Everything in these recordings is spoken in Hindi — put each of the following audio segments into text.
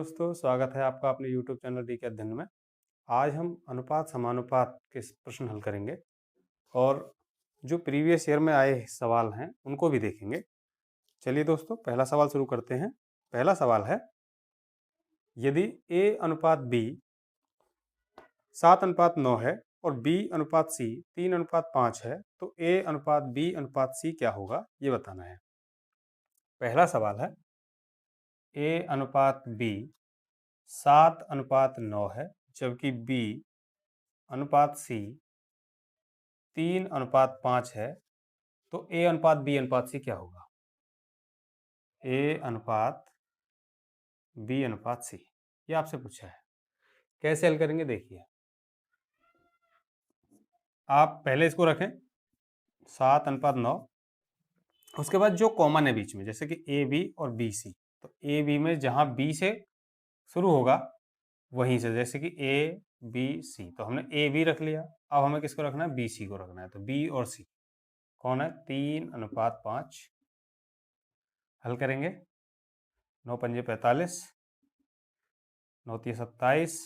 दोस्तों, स्वागत है आपका अपने YouTube चैनल डी के अध्ययन में। आज हम अनुपात समानुपात के प्रश्न हल करेंगे और जो प्रीवियस ईयर में आए सवाल हैं उनको भी देखेंगे। चलिए दोस्तों, पहला सवाल शुरू करते हैं। पहला सवाल है, यदि A अनुपात B 7:9 है और B अनुपात C 3:5 है तो A अनुपात B अनुपात C क्या होगा, ये बताना है। पहला सवाल है, A अनुपात B 7:9 है जबकि B अनुपात C 3:5 है तो A अनुपात B अनुपात C क्या होगा? A अनुपात B अनुपात C, ये आपसे पूछा है। कैसे हल करेंगे देखिए। आप पहले इसको रखें 7:9, उसके बाद जो कॉमन है बीच में, जैसे कि AB और BC, तो AB में जहां B से शुरू होगा वहीं से, जैसे कि ABC, तो हमने AB रख लिया। अब हमें किसको रखना है? BC को रखना है। तो B और C कौन है? 3:5। हल करेंगे। 9 पंजे 45, 9 तिया 27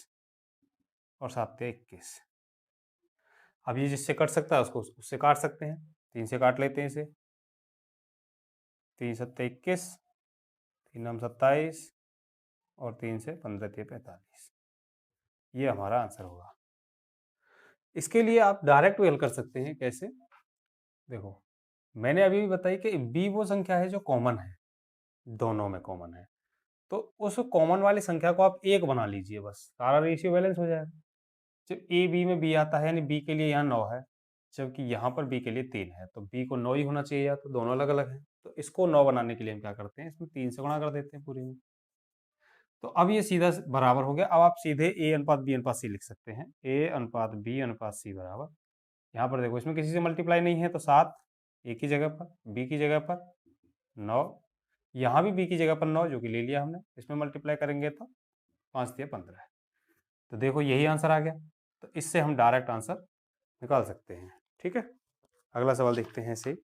और 7 तिया 21। अब ये जिससे कट सकता है उसको उससे काट सकते हैं। 3 से काट लेते हैं इसे। 3 7 21, 3 9 27 और 3 से 15 तिया 45। ये हमारा आंसर होगा। इसके लिए आप डायरेक्ट भी हल कर सकते हैं। कैसे? देखो, मैंने अभी भी बताई कि B वो संख्या है जो कॉमन है, दोनों में कॉमन है। तो उस कॉमन वाली संख्या को आप 1 बना लीजिए, बस सारा रेशियो बैलेंस हो जाएगा। जब A B में B आता है, यानी B के लिए यहाँ 9 है, जबकि यहाँ पर B के लिए 3 है, तो B को 9 ही होना चाहिए, या तो दोनों अलग अलग हैं। तो इसको 9 बनाने के लिए हम क्या करते हैं, इसमें 3 से गुणा कर देते हैं पूरे में। तो अब ये सीधा बराबर हो गया। अब आप सीधे A अनुपात B अनुपात C लिख सकते हैं। A अनुपात B अनुपात C बराबर, यहाँ पर देखो इसमें किसी से मल्टीप्लाई नहीं है, तो 7 A की जगह पर, B की जगह पर 9, यहाँ भी B की जगह पर 9 जो कि ले लिया हमने, इसमें मल्टीप्लाई करेंगे तो 5 तिया 15 है। तो देखो यही आंसर आ गया। तो इससे हम डायरेक्ट आंसर निकाल सकते हैं। ठीक है, अगला सवाल देखते हैं इसे।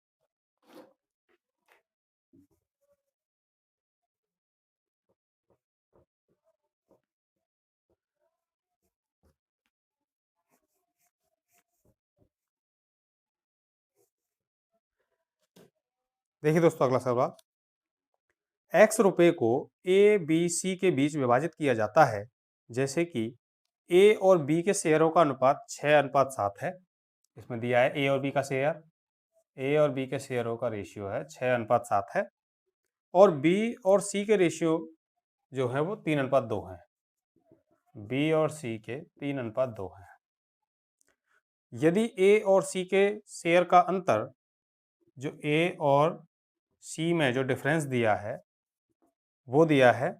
देखिए दोस्तों, अगला सवाल, x रुपए को A B C के बीच विभाजित किया जाता है, जैसे कि A और B के शेयरों का अनुपात 6:7 है। इसमें दिया है A और B का शेयर, A और B के शेयरों का रेशियो है 6:7 है, और B और C के रेशियो जो है वो 3:2 है। B और C के 3:2 है। यदि A और C के शेयर का अंतर, जो A और C में जो डिफरेंस दिया है वो दिया है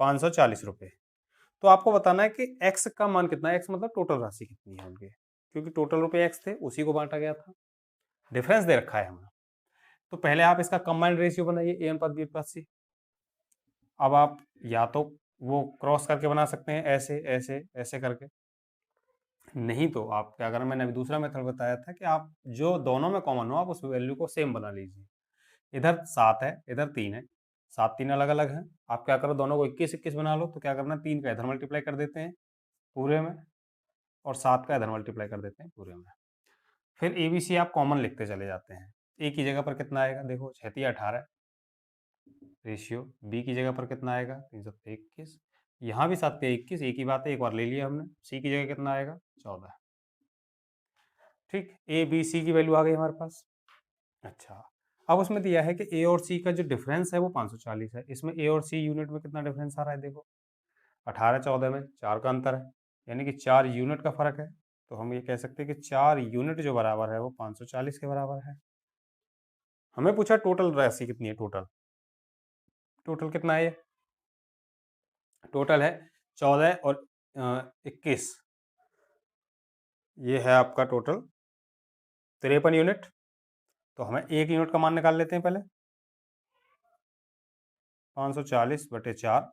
540 रुपये, तो आपको बताना है कि x का मान कितना है। x मतलब टोटल राशि कितनी है उनके, क्योंकि टोटल रुपए x थे, उसी को बांटा गया था। डिफरेंस दे रखा है हमें। तो पहले आप इसका कंबाइंड रेशियो बनाइए, A अनुपात B अनुपात C। अब आप या तो वो क्रॉस करके बना सकते हैं, ऐसे ऐसे ऐसे करके, नहीं तो आप क्या करें, मैंने अभी दूसरा मेथड बताया था कि आप जो दोनों में कॉमन हो आप उस वैल्यू को सेम बना लीजिए। इधर 7 है, इधर 3 है, 7 3 अलग अलग हैं। आप क्या करो, दोनों को 21 21 बना लो। तो क्या करना, 3 का इधर मल्टीप्लाई कर देते हैं पूरे में, और 7 का इधर मल्टीप्लाई कर देते हैं पूरे में। फिर ABC आप कॉमन लिखते चले जाते हैं। A की जगह पर कितना आएगा, देखो 6 तिया 18 रेशियो। B की जगह पर कितना आएगा, 3 7 21, यहाँ भी 7 तिया 21, एक ही बात है, एक बार ले लिया हमने। C की जगह कितना आएगा, 14। ठीक, A B C की वैल्यू आ गई हमारे पास। अच्छा, अब उसमें दिया है कि A और C का जो डिफरेंस है वो 540 है। इसमें A और C यूनिट में कितना डिफरेंस आ रहा है, देखो 18 14 में 4 का अंतर है, यानी कि 4 यूनिट का फर्क है। तो हम ये कह सकते हैं कि 4 यूनिट जो बराबर है वो 540 के बराबर है। हमें पूछा टोटल राशि कितनी है, टोटल टोटल कितना है, ये टोटल है 14 और 21, ये है आपका टोटल 53 यूनिट। तो हमें 1 यूनिट का मान निकाल लेते हैं पहले। 540/4,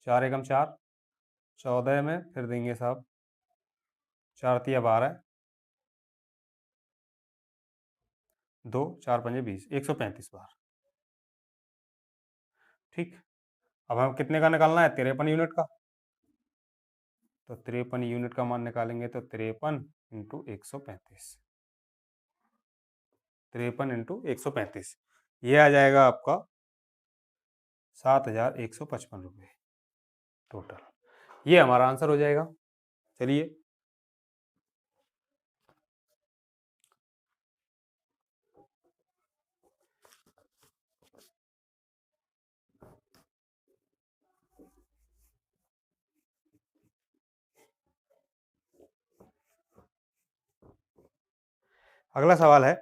4 एकम 4, 14 में फिर देंगे साहब 4 तिया 12, 2 4 पंजे 20, 135 बार। ठीक, अब हम कितने का निकालना है? 53 यूनिट का। तो 53 यूनिट का मान निकालेंगे तो 53 इंटू 135, 53 इंटू 135, ये आ जाएगा आपका 7,155 रुपये टोटल। ये हमारा आंसर हो जाएगा। चलिए अगला सवाल है,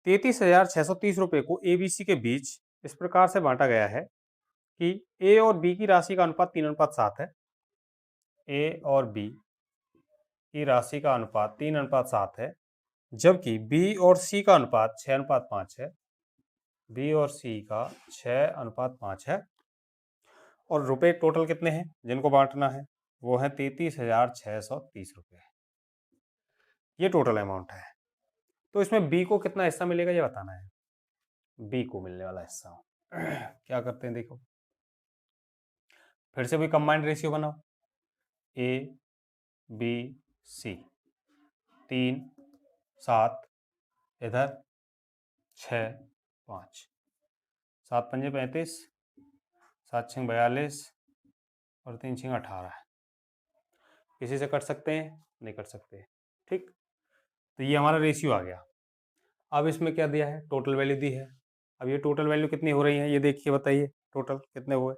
33,630 रुपये को एबीसी के बीच इस प्रकार से बांटा गया है कि ए और बी की राशि का अनुपात 3:7 है। ए और बी की राशि का अनुपात 3:7 है, जबकि बी और सी का अनुपात 6:5 है। बी और सी का 6:5 है। और रुपए टोटल कितने हैं जिनको बांटना है? वो है 33,630 रुपये। ये टोटल अमाउंट है। तो इसमें बी को कितना हिस्सा मिलेगा ये बताना है। बी को मिलने वाला हिस्सा क्या करते हैं देखो, फिर से भी कंबाइंड रेशियो बनाओ। ए बी सी 3 7, इधर 6 5, 7 पंजे 35, 7 छः 42 और 3 छः 18। किसी से कट सकते हैं? नहीं कट सकते। ठीक, तो ये हमारा रेशियो आ गया। अब इसमें क्या दिया है? टोटल वैल्यू दी है। अब ये टोटल वैल्यू कितनी हो रही है ये देखिए, बताइए टोटल कितने हुए।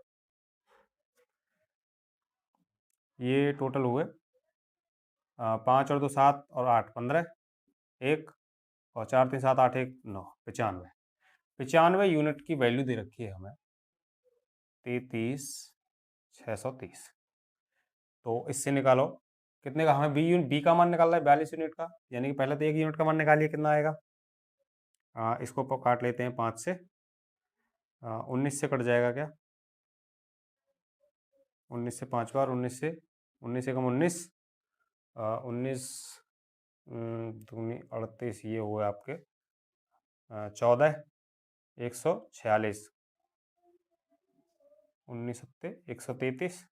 ये टोटल हुए 5 और 2 7 और 8 15, 1 और 4 3 7 8 1 9, 95। 95 यूनिट की वैल्यू दे रखी है हमें 33,630। तो इससे निकालो कितने का हमें बी का मान निकालना है, 42 यूनिट का, यानी कि पहले तो एक यूनिट का मान निकालिए कितना आएगा। इसको काट लेते हैं 5 से, 19 से कट जाएगा क्या? 19 से 5 बार, 19 से कम 19, 19 दूनी 38, ये हुए आपके 14 146, 19 सत्ते 133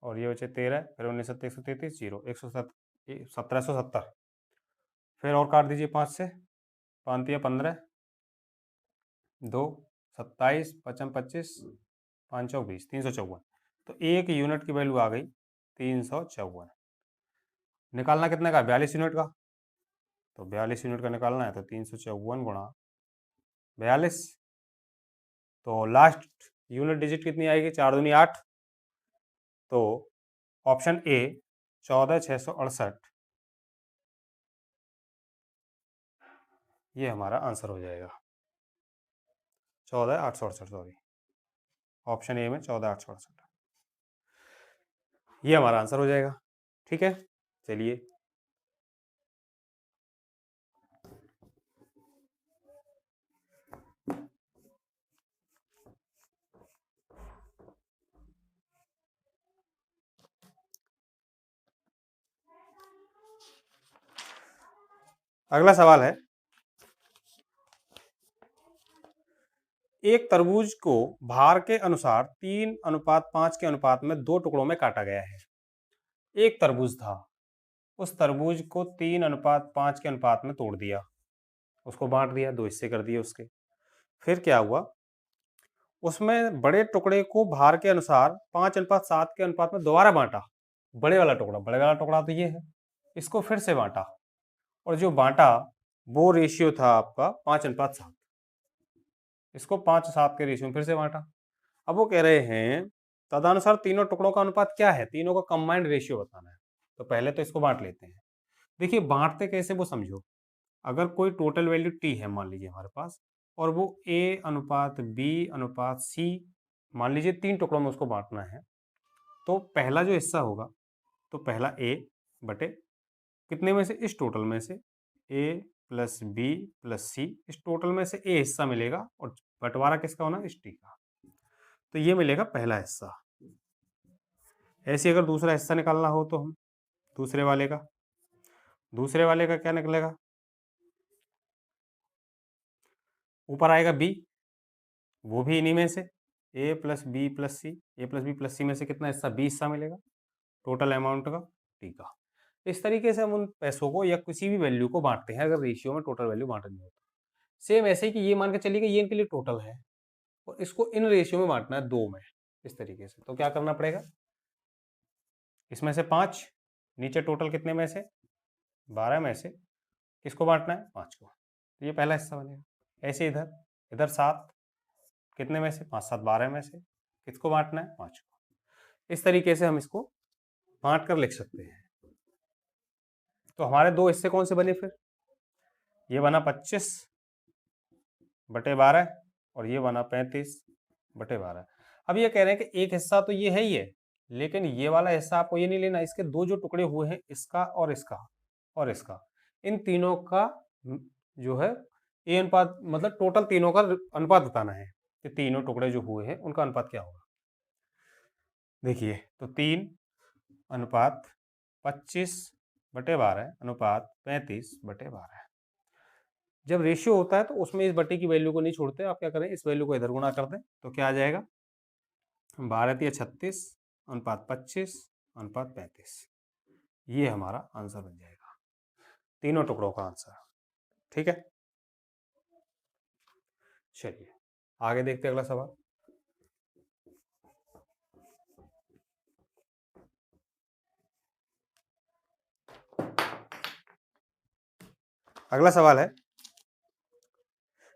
और ये बचे 13, फिर 19 सत्ते 133 जीरो 1770। फिर और काट दीजिए 5 से, 5 या 15, 2 27 55 25, 5 चौक 20, 354। तो एक यूनिट की वैल्यू आ गई 354। निकालना कितने का? 42 यूनिट का। तो 42 यूनिट का निकालना है तो 354 गुणा 42। तो लास्ट यूनिट डिजिट कितनी आएगी? 4 दूनी 8। तो ऑप्शन ए 14,668 ये हमारा आंसर हो जाएगा। 14,868, सॉरी, ऑप्शन ए में 14,868 ये हमारा आंसर हो जाएगा। ठीक है, चलिए अगला सवाल है, एक तरबूज को भार के अनुसार 3:5 के अनुपात में 2 टुकड़ों में काटा गया है। एक तरबूज था, उस तरबूज को 3:5 के अनुपात में तोड़ दिया, उसको बांट दिया, 2 हिस्से कर दिए उसके। फिर क्या हुआ? उसमें बड़े टुकड़े को भार के अनुसार 5:7 के अनुपात में दोबारा बांटा। बड़े वाला टुकड़ा तो ये है, इसको फिर से बांटा, और जो बांटा वो रेशियो था आपका 5:7। इसको 5:7 के रेशियो में फिर से बांटा। अब वो कह रहे हैं तदनुसार तीनों टुकड़ों का अनुपात क्या है, तीनों का कंबाइंड रेशियो बताना है। तो पहले तो इसको बांट लेते हैं। देखिए बांटते कैसे वो समझो। अगर कोई टोटल वैल्यू टी है मान लीजिए हमारे पास, और वो ए अनुपात बी अनुपात सी मान लीजिए 3 टुकड़ों में उसको बांटना है, तो पहला जो हिस्सा होगा तो पहला ए बटे कितने में से? इस टोटल में से ए प्लस बी प्लस सी, इस टोटल में से ए हिस्सा मिलेगा, और बंटवारा किसका होना? इस टी का। तो ये मिलेगा पहला हिस्सा। ऐसे अगर दूसरा हिस्सा निकालना हो तो हम दूसरे वाले का क्या निकलेगा? ऊपर आएगा बी, वो भी इन्हीं में से ए प्लस बी प्लस सी, ए प्लस बी प्लस सी में से कितना हिस्सा, 20 हिस्सा मिलेगा टोटल अमाउंट का, ठीक है। इस तरीके से हम उन पैसों को या किसी भी वैल्यू को बांटते हैं अगर रेशियो में टोटल वैल्यू बांटनी हो। सेम ऐसे ही कि ये मान के चलिए कि ये इनके लिए टोटल है और इसको इन रेशियो में बांटना है 2 में, इस तरीके से। तो क्या करना पड़ेगा, इसमें से 5, नीचे टोटल कितने में से 12 में से किसको बांटना है, 5 को, तो ये पहला हिस्सा बनेगा। ऐसे इधर इधर 7, कितने में से, 5 7 12 में से किसको बांटना है, 5 को। इस तरीके से हम इसको बांट कर लिख सकते हैं। तो हमारे दो हिस्से कौन से बने फिर, ये बना 25/12 और ये बना 35/12। अब ये कह रहे हैं कि एक हिस्सा तो ये है ही है, लेकिन ये वाला हिस्सा आपको ये नहीं लेना, इसके दो जो टुकड़े हुए हैं, इसका और इसका और इसका, इन तीनों का जो है ए अनुपात, मतलब टोटल तीनों का अनुपात बताना है कि तीनों टुकड़े जो हुए हैं उनका अनुपात क्या होगा। देखिए, तो 3:25/12 अनुपात 35/12। जब रेशियो होता है तो उसमें इस बटे की वैल्यू को नहीं छोड़ते, आप क्या करें, इस वैल्यू को इधर गुणा कर दें, तो क्या आ जाएगा, 12×36/25/35। ये हमारा आंसर बन जाएगा, तीनों टुकड़ों का आंसर, ठीक है। चलिए आगे देखते हैं अगला सवाल। अगला सवाल है,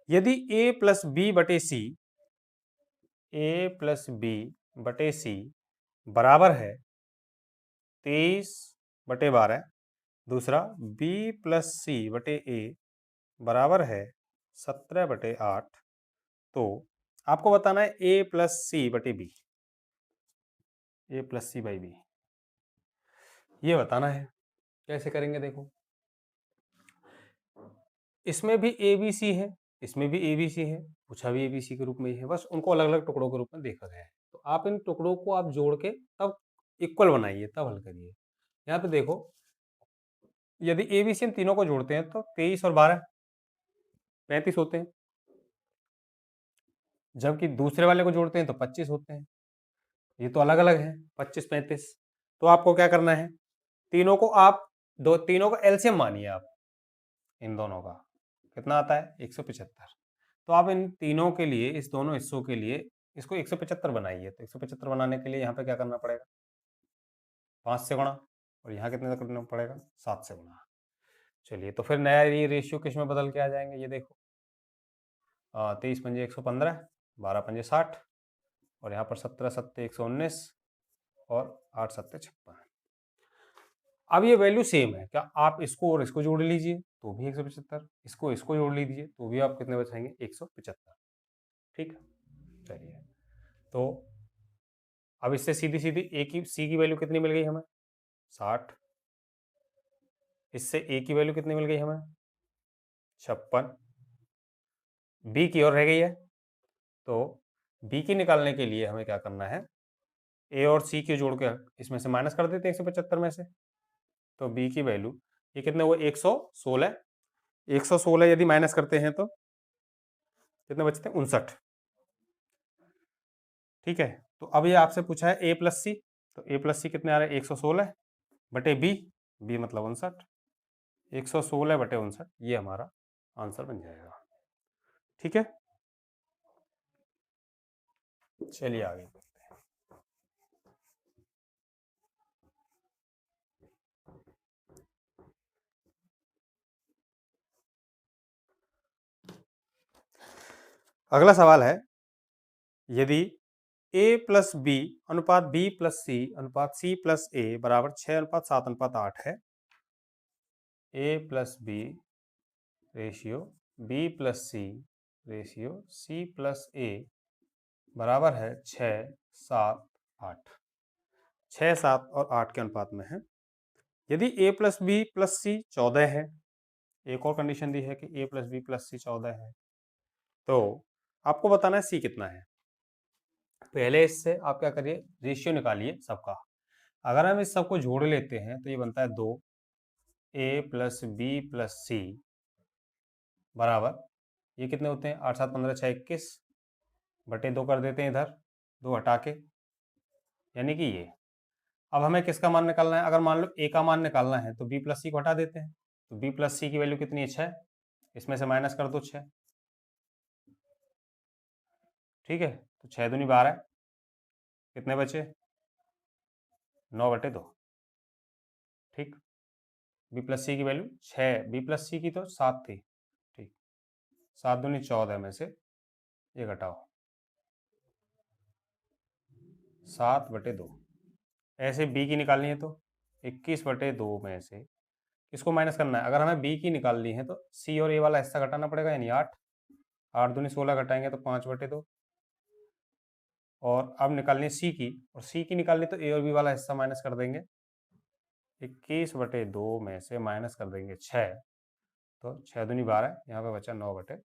यदि a प्लस बी बटे सी, बराबर है 23/12, दूसरा b प्लस सी बटे ए बराबर है 17/8, तो आपको बताना है a प्लस सी बटे b, a plus c by b, ये बताना है। कैसे करेंगे, देखो, इसमें भी ए बी सी है, इसमें भी ए बी सी है, पूछा भी ए बी सी के रूप में ही है, बस उनको अलग अलग टुकड़ों के रूप में देखा गया है। तो आप इन टुकड़ों को आप जोड़ के तब इक्वल बनाइए, तब हल करिए। यहाँ पे देखो, यदि ए बी सी हम तीनों को जोड़ते हैं तो 23 और 12 35 होते हैं, जबकि दूसरे वाले को जोड़ते हैं तो 25 होते हैं। ये तो अलग अलग है, 25 35। तो आपको क्या करना है, तीनों को आप तीनों का एलसीएम मानिए आप, इन दोनों का कितना आता है, 175। तो आप इन तीनों के लिए, इस दोनों हिस्सों के लिए इसको 175 बनाइए। तो 175 बनाने के लिए यहाँ पे क्या करना पड़ेगा, 5 से गुणा, और यहाँ कितने तक करना पड़ेगा, 7 से गुणा। चलिए, तो फिर नया ये रेशियो किस में बदल के आ जाएंगे, ये देखो, 23 पंजे 115, 12 पंजे 60, और यहाँ पर 17 सत्ते 119, और 8 सत्ते 56। अब ये वैल्यू सेम है, क्या आप इसको और इसको जोड़ लीजिए तो भी 175, इसको जोड़ लीजिए तो भी आप कितने बचाएंगे, 175, ठीक है। चलिए, तो अब इससे सीधी सीधी ए की सी की वैल्यू कितनी मिल गई हमें, 60, इससे ए की वैल्यू कितनी मिल गई हमें, 56, बी की और रह गई है, तो बी की निकालने के लिए हमें क्या करना है, ए और सी की जोड़ के इसमें से माइनस कर देते हैं 175 में से, तो बी की वैल्यू ये कितने हुए, 116, 116 यदि माइनस करते हैं तो कितने बचते हैं, 59, ठीक है। तो अब ये आपसे पूछा है ए प्लस सी, तो ए प्लस सी कितने आ रहे हैं, 116 बटे बी, बी मतलब 59, 116 बटे 59, ये हमारा आंसर बन जाएगा, ठीक है। चलिए आगे, अगला सवाल है, यदि a प्लस बी अनुपात b प्लस सी अनुपात c प्लस a बराबर 6:7:8 है, a plus b ratio b plus c ratio c plus a बराबर है 6:7:8, 6 7 और 8 के अनुपात में है। यदि a प्लस बी प्लस सी 14 है, एक और कंडीशन दी है कि a प्लस बी प्लस सी 14 है, तो आपको बताना है c कितना है। पहले इससे आप क्या करिए, रेशियो निकालिए सबका। अगर हम इस सबको जोड़ लेते हैं तो ये बनता है 2 a प्लस बी प्लस सी बराबर, ये कितने होते हैं, 8 7 15 6 21 बटे 2 कर देते हैं इधर, 2 हटा के, यानी कि ये। अब हमें किसका मान निकालना है, अगर मान लो a का मान निकालना है तो b प्लस सी को हटा देते हैं, तो b प्लस सी की वैल्यू कितनी है, 6, इसमें से माइनस कर दो 6, ठीक है, तो 6 दूनी 12, कितने बचे, 9 बटे 2, ठीक। b प्लस सी की वैल्यू 6, b प्लस सी की तो 7 थी, ठीक, 7 दूनी 14 में से ये घटाओ 7 बटे 2, ऐसे b की निकालनी है तो 21 बटे 2 में से किसको माइनस करना है, अगर हमें b की निकालनी है तो c और a वाला हिस्सा घटाना पड़ेगा, यानी 8, 8 दूनी 16 घटाएंगे तो 5 बटे 2, और अब निकालनी है c की, और c की निकालनी तो a और b वाला हिस्सा माइनस कर देंगे, 21 बटे 2 में से माइनस कर देंगे 6, तो 6 दूनी 12, यहाँ पे बचा 9 बटे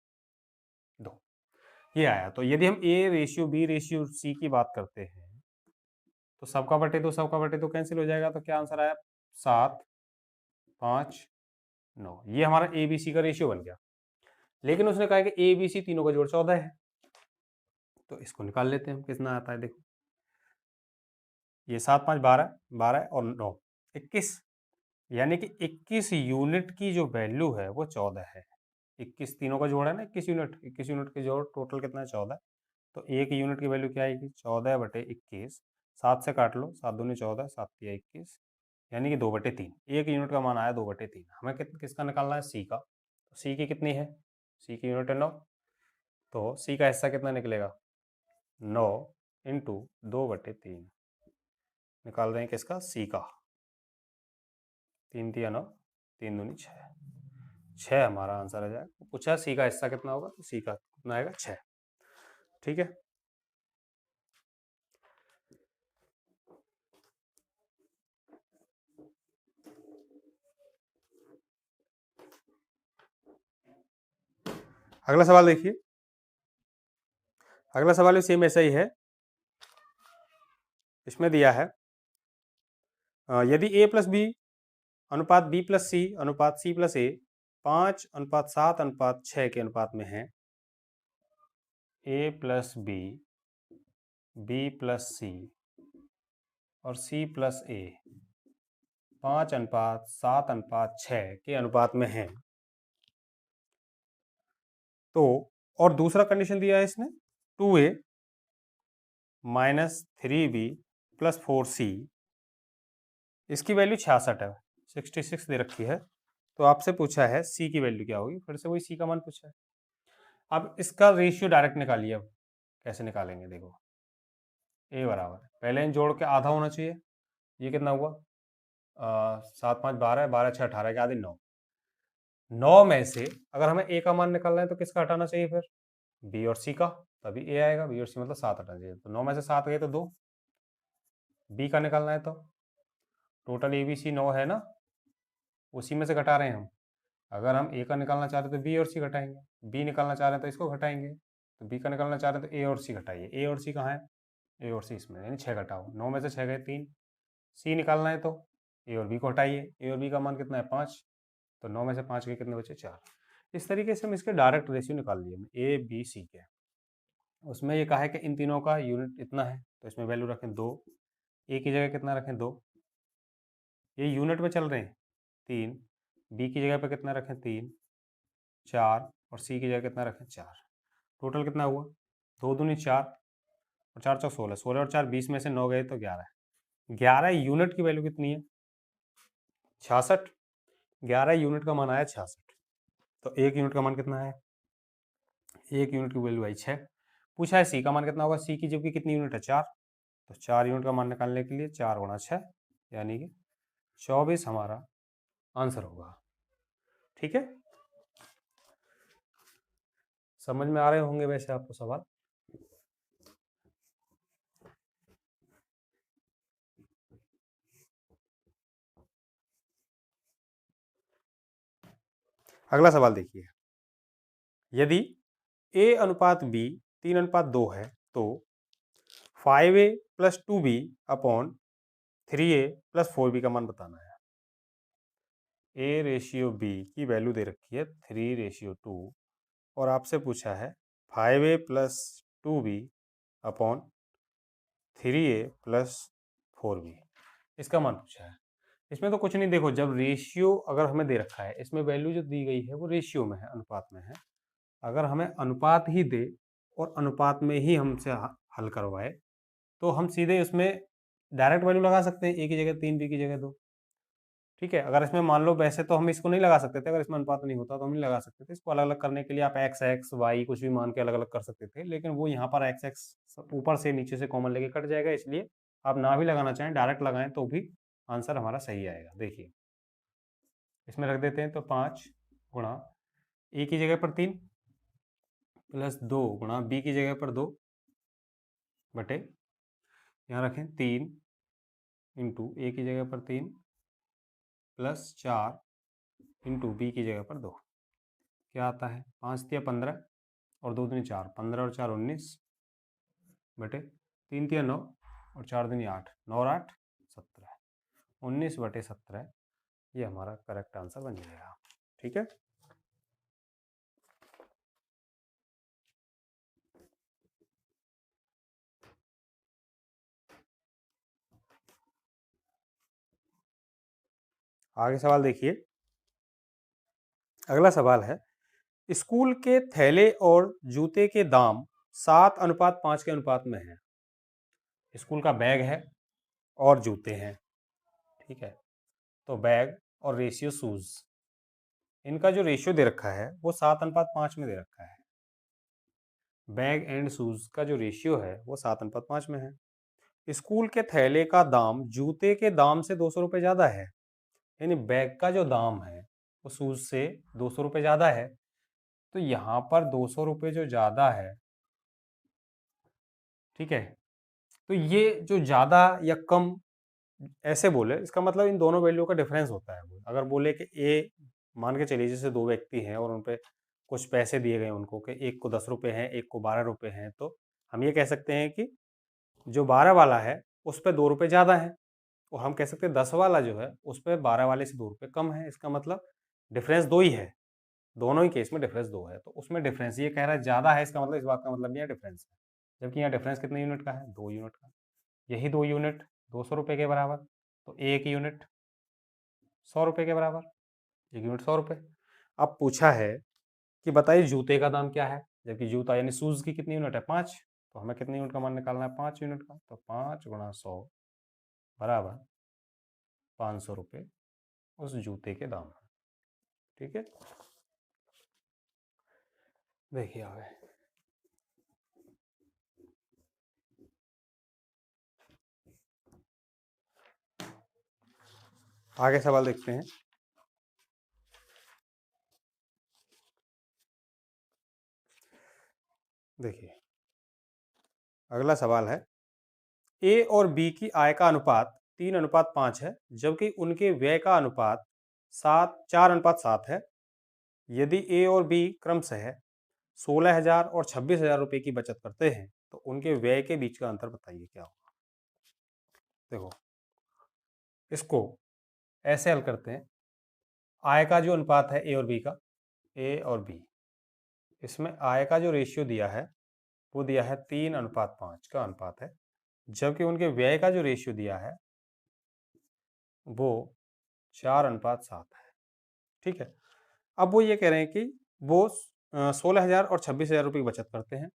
2, ये आया। तो यदि हम a ratio b ratio c की बात करते हैं तो सबका बटे 2 सबका बटे 2 कैंसिल हो जाएगा, तो क्या आंसर आया, 7 5 9, ये हमारा ए बी सी का रेशियो बन गया। लेकिन उसने कहा कि ए बी सी तीनों का जोड़ 14 है, तो इसको निकाल लेते हैं हम, कितना आता है, देखो ये 7 5 12, 12 और 9 21, यानी कि 21 यूनिट की जो वैल्यू है वो 14 है। 21 तीनों का जोड़ है ना, 21 यूनिट, 21 यूनिट के जोड़ टोटल कितना है, 14, तो एक यूनिट की वैल्यू क्या आएगी, 14 बटे 21, 7 से काट लो, 7 दूनी 14, 7 तिया 21, यानी कि 2 बटे 3, एक यूनिट का मान आया 2 बटे 3। हमें किसका निकालना है, सी का, तो सी की कितनी है, सी की यूनिट है 9, तो सी का हिस्सा कितना निकलेगा, 9 इंटू 2 बटे 3, निकाल रहे हैं किसका, सी का, 3 तिया 9, 3 दूनी 6, 6 हमारा आंसर आ जाएगा। पूछा सी का हिस्सा कितना होगा, तो सी का कितना आएगा, 6, ठीक है। अगला सवाल देखिए, अगला सवाल भी सेम ऐसा ही है। इसमें दिया है यदि a प्लस बी अनुपात b प्लस सी अनुपात c प्लस ए 5 अनुपात 7 अनुपात 6 के अनुपात में है, a plus B, b plus C और c प्लस ए 5 अनुपात 7 अनुपात 6 के अनुपात में है, तो और दूसरा कंडीशन दिया है इसने 2a minus 3b plus 4c, इसकी वैल्यू 66 है, 66 दे रखी है, तो आपसे पूछा है c की वैल्यू क्या होगी, फिर से वही c का मान पूछा है। अब इसका रेशियो डायरेक्ट निकालिए, अब कैसे निकालेंगे, देखो a बराबर पहले इन जोड़ के आधा होना चाहिए, ये कितना हुआ 7 5 12, 12 6 18 के आधे 9, 9 में से अगर हमें a का मान निकालना है तो किसका हटाना चाहिए, फिर b और c का, तभी a आएगा, b और c मतलब 7 हटाना चाहिए, तो 9 में से 7 गए तो 2, b का निकालना है तो टोटल ए बी सी 9 है ना, उसी में से घटा रहे हैं हम। अगर हम ए का निकालना चाह रहे हैं तो बी और सी घटाएंगे, बी निकालना चाह रहे हैं तो इसको घटाएंगे, तो बी का निकालना चाह रहे हैं तो ए और सी घटाइए, ए और सी कहाँ है, ए और सी इसमें, यानी 6 घटाओ, 9 में से 6 गए 3, सी निकालना है तो ए और बी को हटाइए, ए और बी का मान कितना है 5, तो 9 में से 5 गए कितने बचे 4। इस तरीके से हम इसके डायरेक्ट रेशियो निकाल लिए ए बी सी के। उसमें ये कहा है कि इन तीनों का यूनिट इतना है, तो इसमें वैल्यू रखें 2, ए की जगह कितना रखें 2, ये यूनिट में चल रहे हैं 3, बी की जगह पे कितना रखें 3, 4 और सी की जगह कितना रखें 4, टोटल कितना हुआ 2 दूनी 4 और 4 चौक 16, 16 और 4 20 में से 9 गए तो 11, 11 यूनिट की वैल्यू कितनी है 66, 11 यूनिट का मान आया 66, तो एक यूनिट का मान कितना है, एक यूनिट की वैल्यू आई 6। पूछा है सी का मान कितना होगा, सी की जबकि कितनी यूनिट है 4, तो 4 यूनिट का मान निकालने के लिए 4 गुणा 6 यानी कि 24 हमारा आंसर होगा, ठीक है। समझ में आ रहे होंगे वैसे आपको सवाल। अगला सवाल देखिए, यदि a अनुपात b 3 अनुपात 2 है तो 5a plus 2b upon 3a plus 4b का मान बताना है। a रेशियो b की वैल्यू दे रखी है 3:2, और आपसे पूछा है 5a plus 2b upon 3a plus 4b, इसका मान पूछा है। इसमें तो कुछ नहीं, देखो जब रेशियो अगर हमें दे रखा है, इसमें वैल्यू जो दी गई है वो रेशियो में है, अनुपात में है। अगर हमें अनुपात ही दे और अनुपात में ही हमसे हल करवाए तो हम सीधे इसमें डायरेक्ट वैल्यू लगा सकते हैं, ए की जगह 3 बी की जगह 2। ठीक है, अगर इसमें मान लो, वैसे तो हम इसको नहीं लगा सकते थे, अगर इसमें अनुपात नहीं होता तो हम नहीं लगा सकते थे इसको। अलग अलग करने के लिए आप एक्स एक्स वाई कुछ भी मान के अलग अलग कर सकते थे, लेकिन वो यहाँ पर एक्स एक्स ऊपर से नीचे से कॉमन लेके कट जाएगा, इसलिए आप ना भी लगाना चाहें डायरेक्ट लगाएं तो भी आंसर हमारा सही आएगा। देखिए इसमें रख देते हैं, तो 5 गुणा ए की जगह पर 3 प्लस 2 गुणा बी की जगह पर 2 बटे, यहाँ रखें 3 इंटू ए की जगह पर 3 प्लस 4 इंटू बी की जगह पर 2। क्या आता है, 5 तिया 15 और 2 दूनी 4, 15 और 4 19 बटे 3 तिया 9 और 4 दूनी 8, 9 और 8 17, 19 बटे 17, ये हमारा करेक्ट आंसर बन जाएगा। ठीक है, आगे सवाल देखिए। अगला सवाल है, स्कूल के थैले और जूते के दाम 7:5 के अनुपात में है। स्कूल का बैग है और जूते हैं, ठीक है, तो बैग और रेशियो शूज, इनका जो रेशियो दे रखा है वो 7:5 में दे रखा है। बैग एंड शूज का जो रेशियो है वो 7:5 में है। स्कूल के थैले का दाम जूते के दाम से 200 रुपये ज़्यादा है, यानी बैग का जो दाम है वो शूज से 200 रुपये ज़्यादा है। तो यहाँ पर 200 रुपये जो ज़्यादा है, ठीक है, तो ये जो ज़्यादा या कम ऐसे बोले, इसका मतलब इन दोनों वैल्यू का डिफरेंस होता है। वो अगर बोले कि ए, मान के चलिए जैसे दो व्यक्ति हैं और उन पे कुछ पैसे दिए गए उनको, कि एक को 10 रुपये हैं, एक को 12 रुपये हैं, तो हम ये कह सकते हैं कि जो 12 वाला है उस पर 2 रुपये ज़्यादा है, और हम कह सकते हैं 10 वाला जो है उस पर 12 वाले से 2 रुपये कम है। इसका मतलब डिफरेंस 2 ही है, दोनों ही केस में डिफरेंस 2 है। तो उसमें डिफरेंस ये कह रहा है ज़्यादा है, इसका मतलब इस बात का मतलब ये डिफरेंस है, जबकि यहाँ डिफरेंस कितने यूनिट का है, 2 यूनिट का। यही 2 यूनिट 200 रुपये के बराबर, तो एक यूनिट 100 रुपये के बराबर, एक यूनिट 100 रुपये। अब पूछा है कि बताइए जूते का दाम क्या है, जबकि जूता यानी शूज की कितनी यूनिट है, 5, तो हमें कितनी यूनिट का मान निकालना है, 5 यूनिट का। तो 5 गुणा 100 बराबर 500 रुपये उस जूते के दाम। ठीक है, देखिए आगे सवाल देखते हैं। देखिए अगला सवाल है, ए और बी की आय का अनुपात 3:5 है, जबकि उनके व्यय का अनुपात 4:7 है। यदि ए और बी क्रमशः 16,000 और 26,000 रुपये की बचत करते हैं तो उनके व्यय के बीच का अंतर बताइए क्या होगा। देखो इसको ऐसे हल करते हैं, आय का जो अनुपात है ए और बी का, ए और बी, इसमें आय का जो रेशियो दिया है वो दिया है 3:5 का अनुपात है, जबकि उनके व्यय का जो रेशियो दिया है वो 4:7 है। ठीक है, अब वो ये कह रहे हैं कि वो 16,000 और 26,000 रुपये की बचत करते हैं।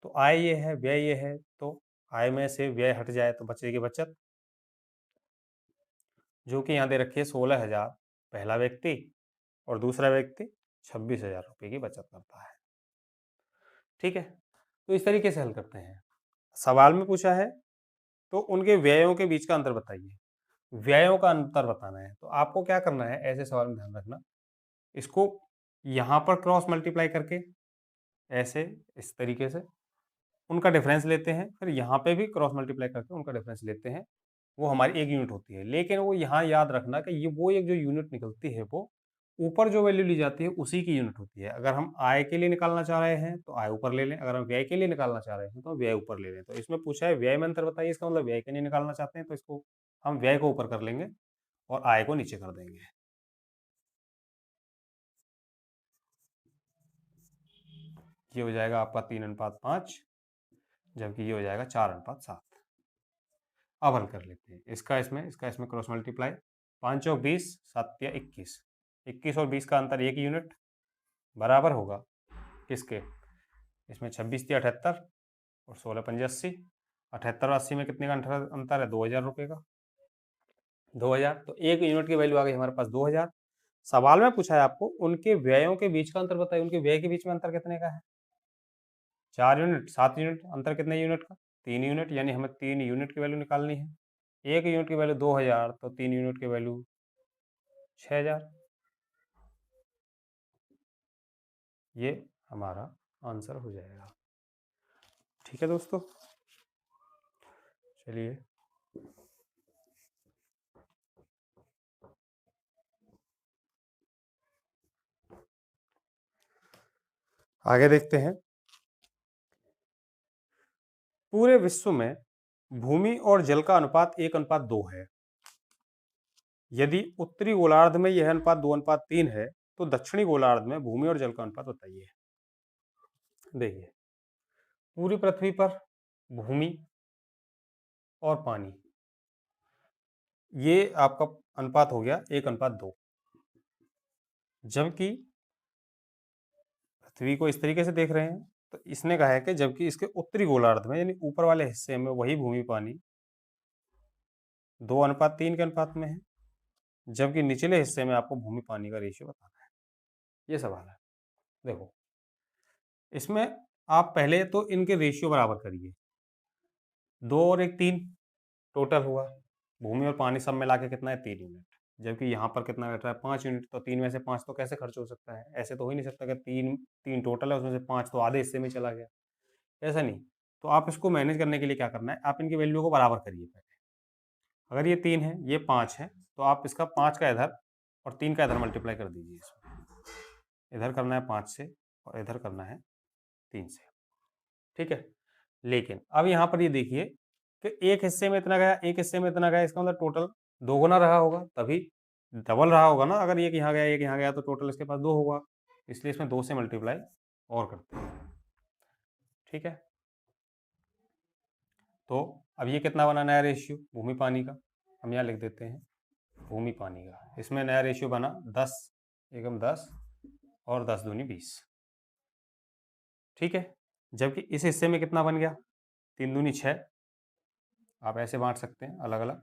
तो आय ये है, व्यय ये है, तो आय में से व्यय हट जाए तो बचेगी बचत, जो कि यहाँ दे रखी है 16,000 पहला व्यक्ति और दूसरा व्यक्ति 26,000 रुपये की बचत करता है। ठीक है, तो इस तरीके से हल करते हैं। सवाल में पूछा है तो उनके व्ययों के बीच का अंतर बताइए, व्ययों का अंतर बताना है। तो आपको क्या करना है, ऐसे सवाल में ध्यान रखना, इसको यहाँ पर क्रॉस मल्टीप्लाई करके ऐसे इस तरीके से उनका डिफरेंस लेते हैं, फिर यहाँ पे भी क्रॉस मल्टीप्लाई करके उनका डिफरेंस लेते हैं, वो हमारी एक यूनिट होती है। लेकिन वो यहाँ याद रखना कि ये वो एक जो यूनिट निकलती है वो ऊपर जो वैल्यू ली जाती है उसी की यूनिट होती है। अगर हम आय के लिए निकालना चाह रहे हैं तो आय ऊपर ले लें, अगर हम व्यय के लिए निकालना चाह रहे हैं तो व्यय ऊपर ले लें। तो इसमें पूछा है व्यय में अंतर बताइए, इसका मतलब व्यय के लिए निकालना चाहते हैं तो इसको हम व्यय को ऊपर कर लेंगे और आय को नीचे कर देंगे। ये हो जाएगा आपका 3:5, जबकि ये हो जाएगा 4:7। अब हल कर लेते हैं इसका इसमें क्रॉस मल्टीप्लाई। 5 चौक 20, 7 या 21, 21 और 20 का अंतर 1 यूनिट बराबर होगा किसके, इसमें 26 या 78 और 16 पंजे 80। 78 और 80 में कितने का अंतर है, 2000 रुपये का। 2000, तो 1 यूनिट की वैल्यू आ गई हमारे पास 2000। सवाल में पूछा है आपको उनके व्ययों के बीच का अंतर बताइए, उनके व्यय के बीच में अंतर कितने का है, 4 यूनिट, 7 यूनिट, अंतर कितने यूनिट का, 3 यूनिट, यानी हमें 3 यूनिट की वैल्यू निकालनी है। 1 यूनिट की वैल्यू 2000, तो 3 यूनिट की वैल्यू 6000। ये हमारा आंसर हो जाएगा। ठीक है दोस्तों, चलिए आगे देखते हैं। पूरे विश्व में भूमि और जल का अनुपात 1:2 है। यदि उत्तरी गोलार्ध में यह अनुपात 2:3 है, तो दक्षिणी गोलार्ध में भूमि और जल का अनुपात बताइए। देखिए, पूरी पृथ्वी पर भूमि और पानी, ये आपका अनुपात हो गया 1:2। जबकि पृथ्वी को इस तरीके से देख रहे हैं, तो इसने कहा है कि जबकि इसके उत्तरी गोलार्ध में यानी ऊपर वाले हिस्से में वही भूमि पानी 2:3 के अनुपात में है, जबकि निचले हिस्से में आपको भूमि पानी का रेशियो बताना है। ये सवाल है। देखो, इसमें आप पहले तो इनके रेशियो बराबर करिए। 2 और 1 3 टोटल हुआ, भूमि और पानी सब मिला के कितना है, 3 यूनिट। जबकि यहाँ पर कितना बैठ रहा है, 5 यूनिट। तो 3 में से 5 तो कैसे खर्च हो सकता है, ऐसे तो हो ही नहीं सकता कि 3 टोटल है, उसमें से 5 तो आधे हिस्से में चला गया, ऐसा नहीं। तो आप इसको मैनेज करने के लिए क्या करना है, आप इनकी वैल्यू को बराबर करिए पहले। अगर ये 3 है, ये 5 है, तो आप इसका 5 का इधर और 3 का इधर मल्टीप्लाई कर दीजिए। इसमें इधर करना है 5 से और इधर करना है 3 से। ठीक है, लेकिन अब यहाँ पर ये देखिए कि एक हिस्से में इतना गया, एक हिस्से में इतना गया, इसका मतलब टोटल 2 गुना रहा होगा, तभी डबल रहा होगा ना। अगर एक यहाँ गया, एक यहाँ गया, तो टोटल इसके पास 2 होगा, इसलिए इसमें 2 से मल्टीप्लाई और करते हैं। ठीक है, तो अब ये कितना बना नया रेशियो भूमि पानी का, हम यहाँ लिख देते हैं भूमि पानी का। इसमें नया रेशियो बना 10 एकम 10 और 10 दूनी 20। ठीक है, जबकि इस हिस्से में कितना बन गया, 3 दूनी 6। आप ऐसे बांट सकते हैं अलग अलग।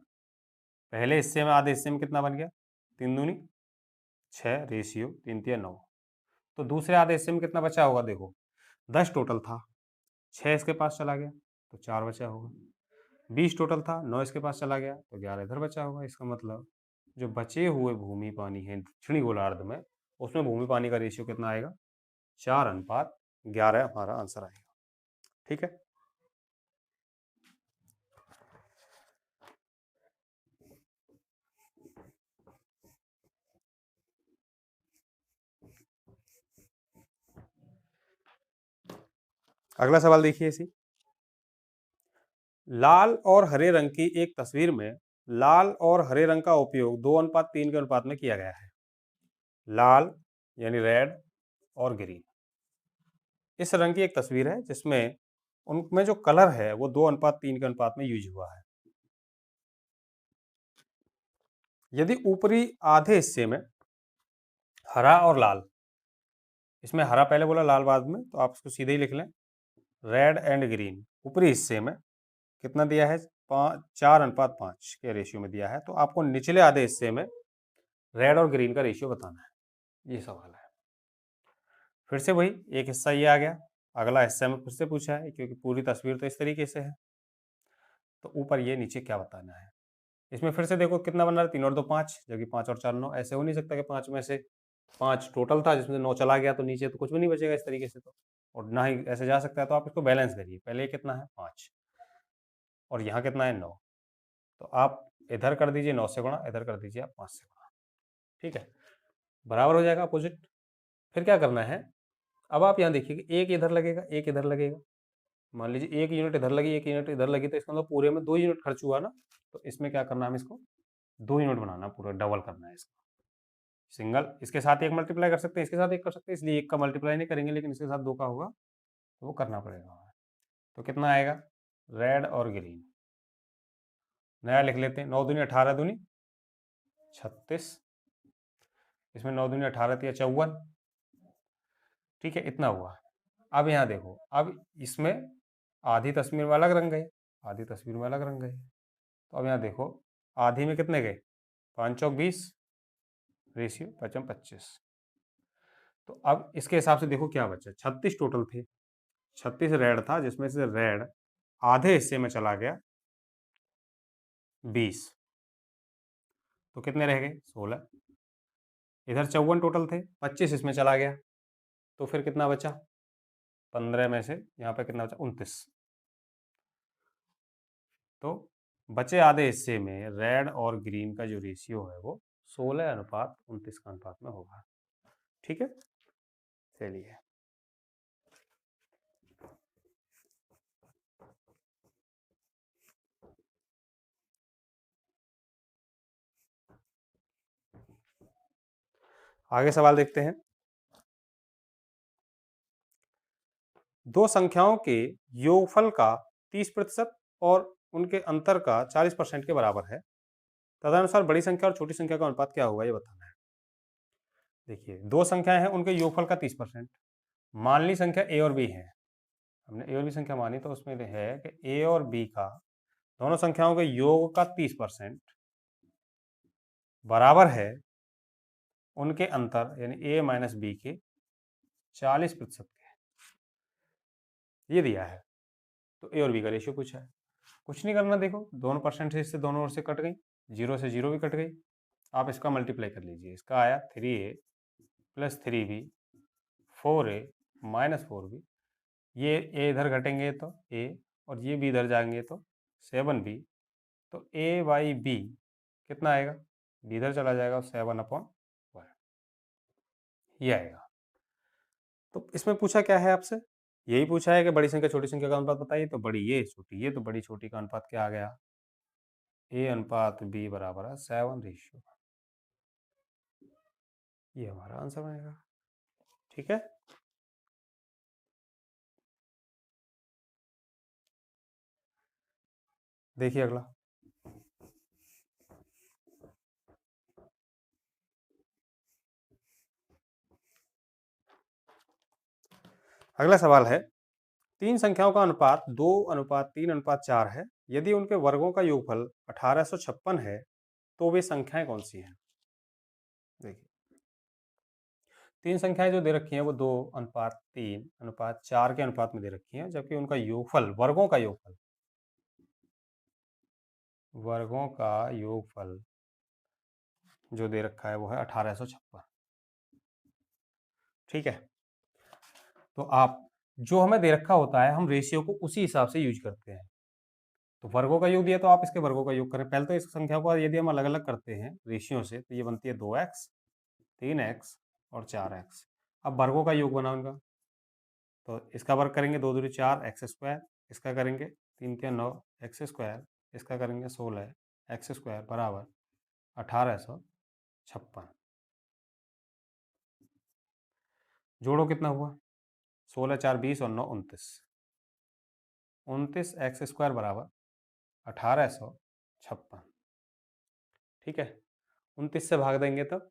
पहले हिस्से में आधे हिस्से में कितना बन गया, 3 दूनी 6 रेशियो 3 तिया 9। तो दूसरे आधे हिस्से में कितना बचा होगा, देखो 10 टोटल था, 6 इसके पास चला गया तो 4 बचा होगा। 20 टोटल था, 9 इसके पास चला गया तो 11 इधर बचा होगा। इसका मतलब जो बचे हुए भूमि पानी है दक्षिणी गोलार्ध में, उसमें भूमि पानी का रेशियो कितना आएगा, 4:11 हमारा आंसर आएगा। ठीक है, अगला सवाल देखिए इसी। लाल और हरे रंग की एक तस्वीर में लाल और हरे रंग का उपयोग 2:3 के अनुपात में किया गया है। लाल यानी रेड और ग्रीन, इस रंग की एक तस्वीर है जिसमें उनमें जो कलर है वो 2:3 के अनुपात में यूज हुआ है। यदि ऊपरी आधे हिस्से में हरा और लाल, इसमें हरा पहले बोला लाल बाद में, तो आप इसको सीधे ही लिख लें, रेड एंड ग्रीन ऊपरी हिस्से में कितना दिया है, 4:5 के रेशियो में दिया है। तो आपको निचले आधे हिस्से में रेड और ग्रीन का रेशियो बताना है। ये सवाल है। फिर से वही एक हिस्सा ये आ गया, अगला हिस्सा में फिर से पूछा है, क्योंकि पूरी तस्वीर तो इस तरीके से है। तो ऊपर ये, नीचे क्या बताना है। इसमें फिर से देखो कितना बन रहा है, 3 और 2 5, जबकि 5 और 4 9। ऐसे हो नहीं सकता कि 5 में से 5 टोटल था जिसमें 9 चला गया तो नीचे तो कुछ भी नहीं बचेगा इस तरीके से, तो और ना ही ऐसे जा सकता है। तो आप इसको बैलेंस करिए, पहले कितना है 5 और यहाँ कितना है 9, तो आप इधर कर दीजिए 9 से गुणा, इधर कर दीजिए आप 5 से गुणा। ठीक है, बराबर हो जाएगा अपोजिट। फिर क्या करना है, अब आप यहाँ देखिए कि एक इधर लगेगा, एक इधर लगेगा। मान लीजिए 1 यूनिट इधर लगी, 1 यूनिट इधर लगी, तो इसका मतलब पूरे में 2 यूनिट खर्च हुआ ना। तो इसमें क्या करना है, हम इसको 2 यूनिट बनाना, पूरा डबल करना है इसका। सिंगल इसके साथ एक मल्टीप्लाई कर सकते हैं, इसके साथ एक कर सकते हैं, इसलिए एक का मल्टीप्लाई नहीं करेंगे, लेकिन इसके साथ 2 का होगा तो वो करना पड़ेगा हमें। तो कितना आएगा, रेड और ग्रीन, नया लिख लेते हैं। 9 दूनी 18 दूनी 36, इसमें 9 दूनी 18 थी 54, ठीक है, इतना हुआ। अब यहाँ देखो, अब इसमें आधी तस्वीर में अलग रंग गए, आधी तस्वीर में अलग रंग गए। तो अब यहाँ देखो, आधी में कितने गए, 5 चौक 20, रेशियो 5/25। तो अब इसके हिसाब से देखो क्या बचा, 36 टोटल थे, 36 रेड था, जिसमें से रेड आधे हिस्से में चला गया 20, तो कितने रह गए 16। इधर 54 टोटल थे, 25 इसमें चला गया, तो फिर कितना बचा, 15 में से यहाँ पे कितना बचा, 29। तो बचे आधे हिस्से में रेड और ग्रीन का जो रेशियो है वो 16:29 का अनुपात में होगा। ठीक है, चलिए आगे सवाल देखते हैं। दो संख्याओं के योगफल का 30% और उनके अंतर का 40% के बराबर है, तदनुसार बड़ी संख्या और छोटी संख्या का अनुपात क्या होगा, ये बताना है। देखिए, दो संख्याएं हैं, उनके योगफल का 30%। मान ली संख्या ए और बी है, हमने ए और बी संख्या मानी, तो उसमें है कि ए और बी का, दोनों संख्याओं के योग का 30% बराबर है उनके अंतर यानी ए माइनस बी के 40% के, ये दिया है। तो ए और बी का रेशियो पूछा है, कुछ नहीं करना, देखो दोनों परसेंटेज से दोनों ओर से कट गई, 0 से 0 भी कट गई, आप इसका मल्टीप्लाई कर लीजिए। इसका आया 3a plus 3b 4a minus 4b, ये a इधर घटेंगे तो a और ये b इधर जाएंगे तो 7b, तो a बाई b कितना आएगा, b इधर चला जाएगा 7/1 ये आएगा। तो इसमें पूछा क्या है आपसे, यही पूछा है कि बड़ी संख्या छोटी संख्या का अनुपात बताइए, तो बड़ी ये छोटी ये, तो बड़ी छोटी का अनुपात क्या आ गया, a अनुपात b बराबर है 7 रेशियो, ये हमारा आंसर बनेगा। ठीक है, देखिए अगला। अगला सवाल है, तीन संख्याओं का अनुपात 2:3:4 है, यदि उनके वर्गों का योगफल 1856 है तो वे संख्याएं कौन सी हैं। देखिए, तीन संख्याएं जो दे रखी हैं वो 2:3:4 के अनुपात में दे रखी हैं, जबकि उनका योगफल, वर्गों का योगफल, वर्गों का योगफल जो दे रखा है वो है 1856। ठीक है, तो आप जो हमें दे रखा होता है हम रेशियो को उसी हिसाब से यूज करते हैं। तो वर्गों का योग दिया तो आप इसके वर्गों का योग करें। पहले तो इस संख्या को यदि हम अलग अलग करते हैं रेशियो से, तो ये बनती है 2x 3x और 4x। अब वर्गों का योग बना उनका, तो इसका वर्ग करेंगे 2 दूनी 4 एक्स स्क्वायर, इसका करेंगे 3 के 9 एक्स स्क्वायर, इसका करेंगे 16 एक्स स्क्वायर बराबर 1856। जोड़ो कितना हुआ, 16 4 20 और 9 29, 29 एक्स स्क्वायर बराबर 1856। ठीक है, 29 से भाग देंगे तब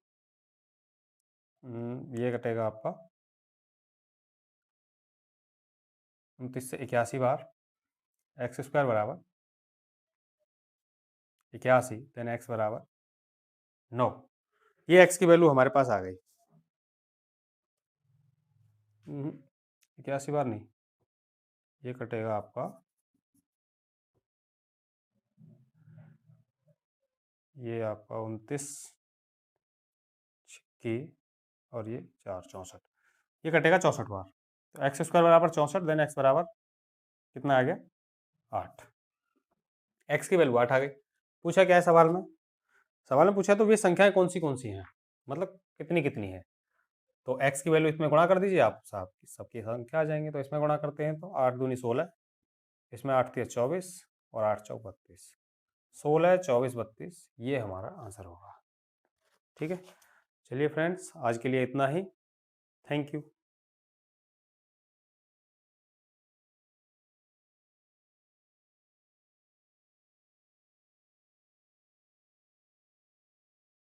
ये कटेगा आपका 29 से 81 बार, एक्स स्क्वायर बराबर 81 देन एक्स बराबर 9। ये एक्स की वैल्यू हमारे पास आ गई। 81 बार नहीं, ये कटेगा आपका, ये आपका 29 की और ये 4 64, ये कटेगा 64 बार। तो एक्स स्क्वायर बराबर 64 देन एक्स बराबर कितना आ गया 8। एक्स की वैल्यू 8 आ गई। पूछा क्या है सवाल में, सवाल में पूछा तो ये संख्याएं कौन सी हैं, मतलब कितनी कितनी है। तो एक्स की वैल्यू इसमें गुणा कर दीजिए आप, सबकी संख्या आ जाएंगे। तो इसमें गुणा करते हैं तो 8 दूनी 16, इसमें 8 3 24 और 8 चौक 32, 16 24 32 ये हमारा आंसर होगा। ठीक है, चलिए फ्रेंड्स, आज के लिए इतना ही। Thank you.